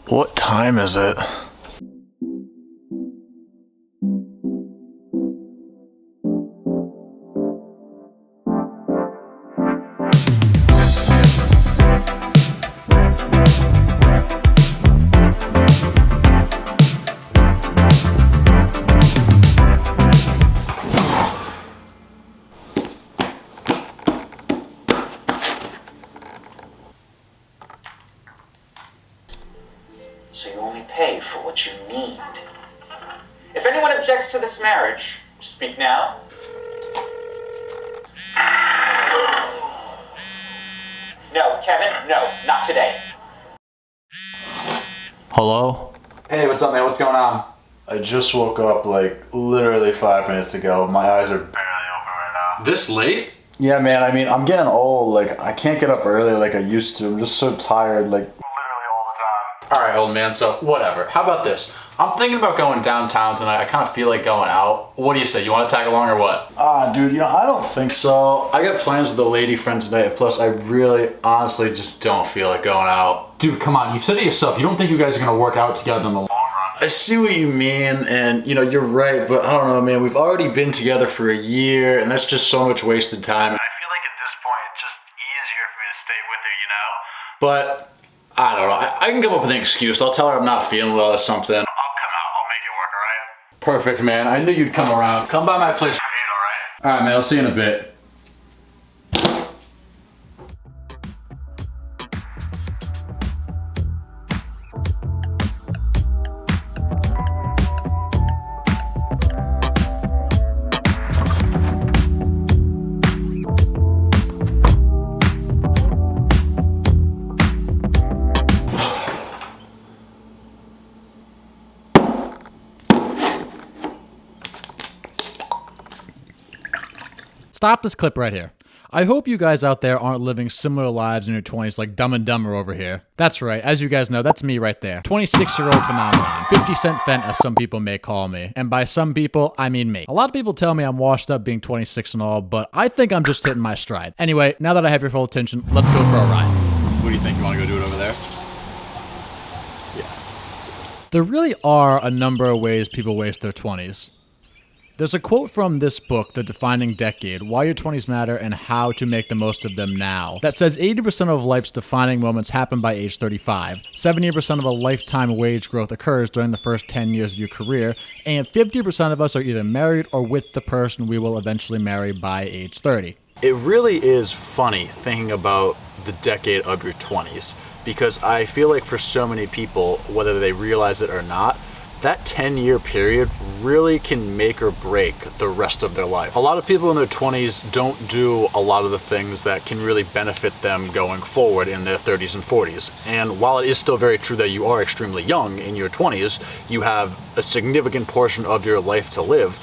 What time is it? So you only pay for what you need. If anyone objects to this marriage, speak now. No, Kevin, no, not today. Hello? Hey, what's up, man? What's going on? I just woke up like literally 5 minutes ago. My eyes are barely open right now. This late? Yeah, man, I mean, I'm getting old. Like, I can't get up early like I used to. I'm just so tired, like, literally all the time. Alright, old man, so whatever. How about this? I'm thinking about going downtown tonight. I kind of feel like going out. What do you say? You want to tag along or what? Dude, I don't think so. I got plans with a lady friend tonight, plus I really, honestly just don't feel like going out. Dude, come on. You've said it yourself. You don't think you guys are going to work out together in the long run? I see what you mean, and, you're right, but I don't know, man. We've already been together for a year, and that's just so much wasted time. I feel like at this point, it's just easier for me to stay with her, But, I don't know. I can come up with an excuse. I'll tell her I'm not feeling well or something. I'll come out. I'll make it work, alright? Perfect, man. I knew you'd come around. Come by my place for 8, alright? Alright, man. I'll see you in a bit. Stop this clip right here. I hope you guys out there aren't living similar lives in your 20s like Dumb and Dumber over here. That's right, as you guys know, that's me right there. 26-year-old phenomenon. 50 Cent Fent, as some people may call me. And by some people, I mean me. A lot of people tell me I'm washed up being 26 and all, but I think I'm just hitting my stride. Anyway, now that I have your full attention, let's go for a ride. What do you think? You want to go do it over there? There really are a number of ways people waste their 20s. There's a quote from this book, The Defining Decade, Why Your 20s Matter and How to Make the Most of Them Now, that says 80% of life's defining moments happen by age 35, 70% of a lifetime wage growth occurs during the first 10 years of your career, and 50% of us are either married or with the person we will eventually marry by age 30. It really is funny thinking about the decade of your 20s, because I feel like for so many people, whether they realize it or not, that 10-year period really can make or break the rest of their life. A lot of people in their 20s don't do a lot of the things that can really benefit them going forward in their 30s and 40s. And while it is still very true that you are extremely young in your 20s, you have a significant portion of your life to live.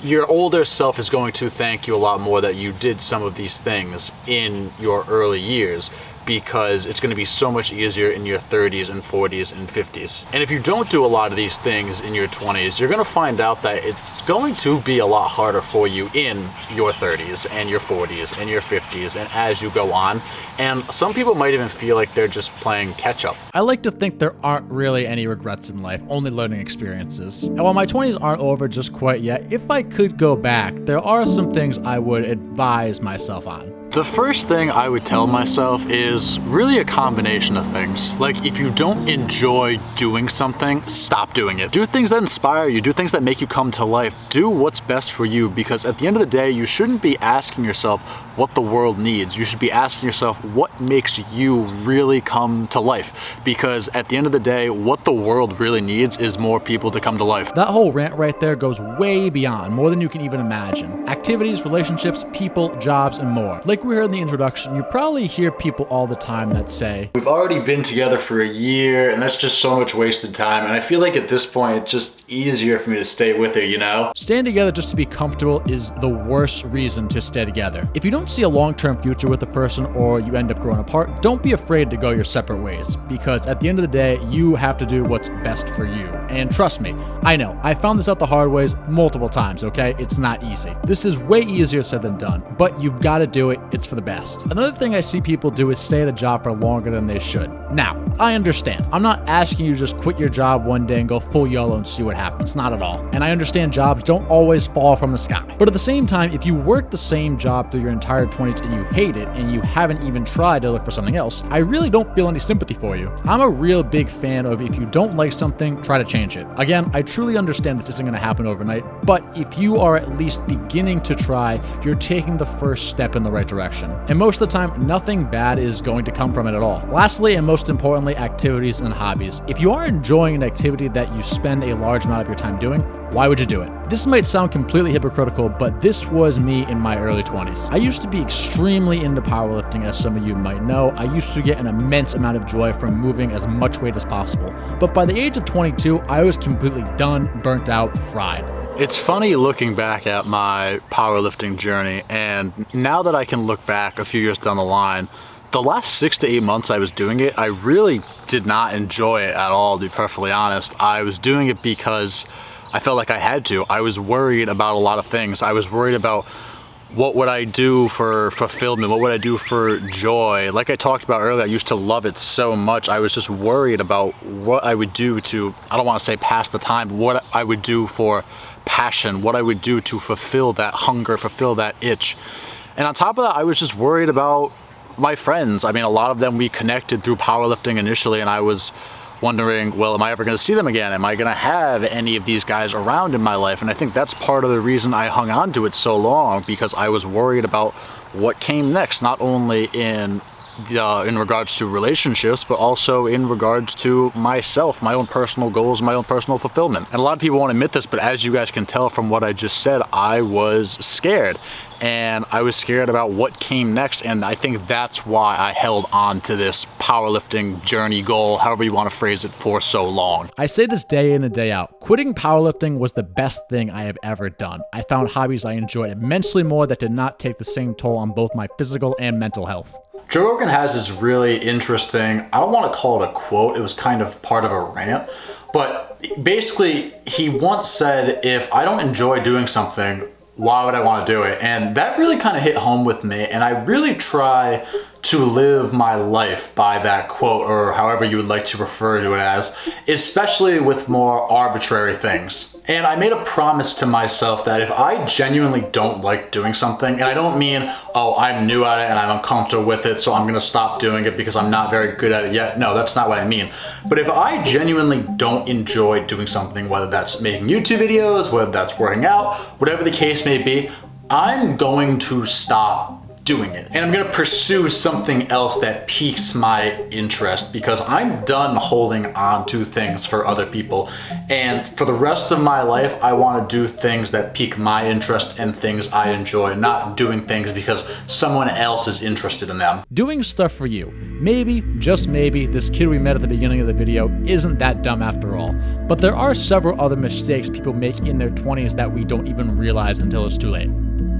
Your older self is going to thank you a lot more that you did some of these things in your early years, because it's going to be so much easier in your 30s and 40s and 50s. And if you don't do a lot of these things in your 20s, you're going to find out that it's going to be a lot harder for you in your 30s and your 40s and your 50s and as you go on. And some people might even feel like they're just playing catch up. I like to think there aren't really any regrets in life, only learning experiences. And while my 20s aren't over just quite yet, if I could go back, there are some things I would advise myself on. The first thing I would tell myself is really a combination of things. Like, if you don't enjoy doing something, stop doing it. Do things that inspire you, do things that make you come to life. Do what's best for you, because at the end of the day, you shouldn't be asking yourself what the world needs. You should be asking yourself what makes you really come to life. Because at the end of the day, what the world really needs is more people to come to life. That whole rant right there goes way beyond, more than you can even imagine. Activities, relationships, people, jobs, and more. Like we heard in the introduction, you probably hear people all the time that say, We've already been together for a year, and that's just so much wasted time, and I feel like at this point, it's just easier for me to stay with her, Staying together just to be comfortable is the worst reason to stay together. If you don't see a long-term future with a person or you end up growing apart, don't be afraid to go your separate ways, because at the end of the day, you have to do what's best for you. And trust me, I know, I found this out the hard ways multiple times, okay? It's not easy. This is way easier said than done, but you've got to do it it's for the best. Another thing I see people do is stay at a job for longer than they should. Now, I understand. I'm not asking you to just quit your job one day and go full YOLO and see what happens. Not at all. And I understand jobs don't always fall from the sky. But at the same time, if you work the same job through your entire 20s and you hate it and you haven't even tried to look for something else, I really don't feel any sympathy for you. I'm a real big fan of if you don't like something, try to change it. Again, I truly understand this isn't going to happen overnight, but if you are at least beginning to try, you're taking the first step in the right direction. And most of the time, nothing bad is going to come from it at all. Lastly, and most importantly, activities and hobbies. If you are enjoying an activity that you spend a large amount of your time doing, why would you do it? This might sound completely hypocritical, but this was me in my early 20s. I used to be extremely into powerlifting, as some of you might know. I used to get an immense amount of joy from moving as much weight as possible. But by the age of 22, I was completely done, burnt out, fried. It's funny looking back at my powerlifting journey, and now that I can look back a few years down the line, the last 6 to 8 months I was doing it, I really did not enjoy it at all, to be perfectly honest. I was doing it because I felt like I had to. I was worried about a lot of things. I was worried about what would I do for fulfillment? What would I do for joy? Like I talked about earlier, I used to love it so much. I was just worried about what I would do to, I don't want to say pass the time, but what I would do for passion, what I would do to fulfill that hunger, fulfill that itch. And on top of that, I was just worried about my friends. I mean, a lot of them we connected through powerlifting initially, and I was wondering, well, am I ever going to see them again? Am I going to have any of these guys around in my life? And I think that's part of the reason I hung on to it so long, because I was worried about what came next, not only in regards to relationships, but also in regards to myself, my own personal goals, my own personal fulfillment. And a lot of people won't admit this, but as you guys can tell from what I just said, I was scared. And I was scared about what came next, and I think that's why I held on to this powerlifting journey goal, however you want to phrase it, for so long. I say this day in and day out. Quitting powerlifting was the best thing I have ever done. I found hobbies I enjoyed immensely more that did not take the same toll on both my physical and mental health. Joe Rogan has this really interesting, I don't want to call it a quote, it was kind of part of a rant, but basically he once said, if I don't enjoy doing something, why would I want to do it? And that really kind of hit home with me, and I really try to live my life by that quote, or however you would like to refer to it as, especially with more arbitrary things. And I made a promise to myself that if I genuinely don't like doing something, and I don't mean, oh, I'm new at it and I'm uncomfortable with it, so I'm gonna stop doing it because I'm not very good at it yet. No, that's not what I mean. But if I genuinely don't enjoy doing something, whether that's making YouTube videos, whether that's working out, whatever the case may be, I'm going to stop doing it. And I'm gonna pursue something else that piques my interest, because I'm done holding on to things for other people. And for the rest of my life, I wanna do things that pique my interest and things I enjoy, not doing things because someone else is interested in them. Doing stuff for you. Maybe, just maybe, this kid we met at the beginning of the video isn't that dumb after all. But there are several other mistakes people make in their 20s that we don't even realize until it's too late.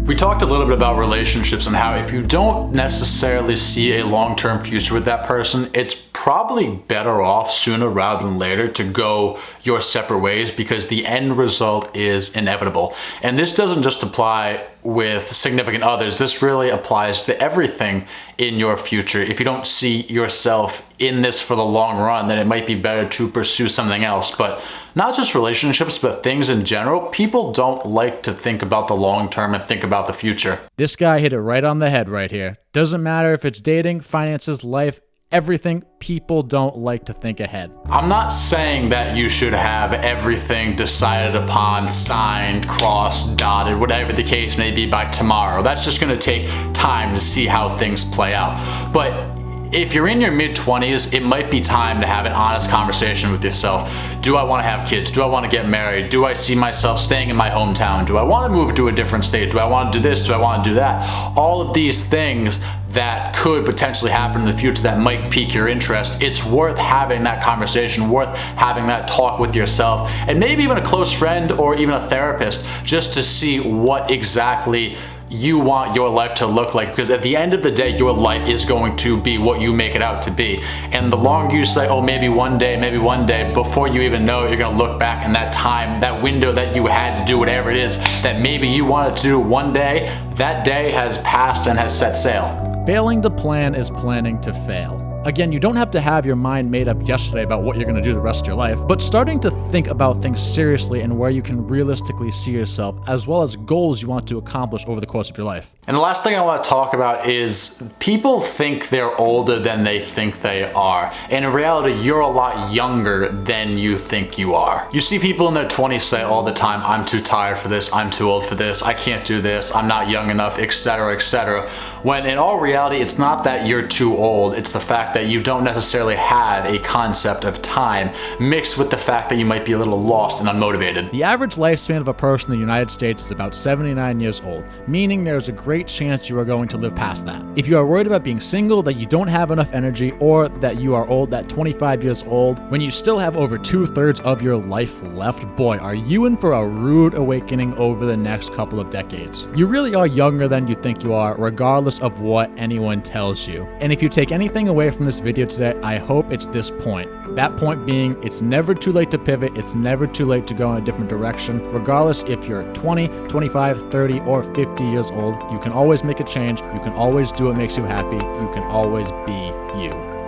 We talked a little bit about relationships and how if you don't necessarily see a long-term future with that person, it's probably better off sooner rather than later to go your separate ways, because the end result is inevitable. And this doesn't just apply with significant others. This really applies to everything in your future. If you don't see yourself in this for the long run, then it might be better to pursue something else. But not just relationships, but things in general. People don't like to think about the long term and think about the future. This guy hit it right on the head right here. Doesn't matter if it's dating, finances, life, everything, people don't like to think ahead. I'm not saying that you should have everything decided upon, signed, crossed, dotted, whatever the case may be by tomorrow. That's just gonna take time to see how things play out. But if you're in your mid-20s, it might be time to have an honest conversation with yourself. Do I want to have kids? Do I want to get married? Do I see myself staying in my hometown? Do I want to move to a different state? Do I want to do this? Do I want to do that? All of these things that could potentially happen in the future that might pique your interest, it's worth having that conversation, worth having that talk with yourself, and maybe even a close friend or even a therapist, just to see what exactly you want your life to look like, because at the end of the day, your life is going to be what you make it out to be. And the longer you say, oh, maybe one day, before you even know it, you're gonna look back in that time, that window that you had to do whatever it is that maybe you wanted to do one day, that day has passed and has set sail. Failing to plan is planning to fail. Again, you don't have to have your mind made up yesterday about what you're going to do the rest of your life, but starting to think about things seriously and where you can realistically see yourself, as well as goals you want to accomplish over the course of your life. And the last thing I want to talk about is people think they're older than they think they are. And in reality, you're a lot younger than you think you are. You see people in their 20s say all the time, I'm too tired for this, I'm too old for this, I can't do this, I'm not young enough, etc., etc. When in all reality, it's not that you're too old, it's the fact that you don't necessarily have a concept of time mixed with the fact that you might be a little lost and unmotivated. The average lifespan of a person in the United States is about 79 years old, meaning there's a great chance you are going to live past that. If you are worried about being single, that you don't have enough energy, or that you are old at 25 years old, when you still have over 2/3 of your life left, boy, are you in for a rude awakening over the next couple of decades. You really are younger than you think you are, regardless of what anyone tells you. And if you take anything away from this video today, I hope it's this point. That point being, it's never too late to pivot, it's never too late to go in a different direction. Regardless if you're 20, 25, 30, or 50 years old, you can always make a change, you can always do what makes you happy, you can always be you.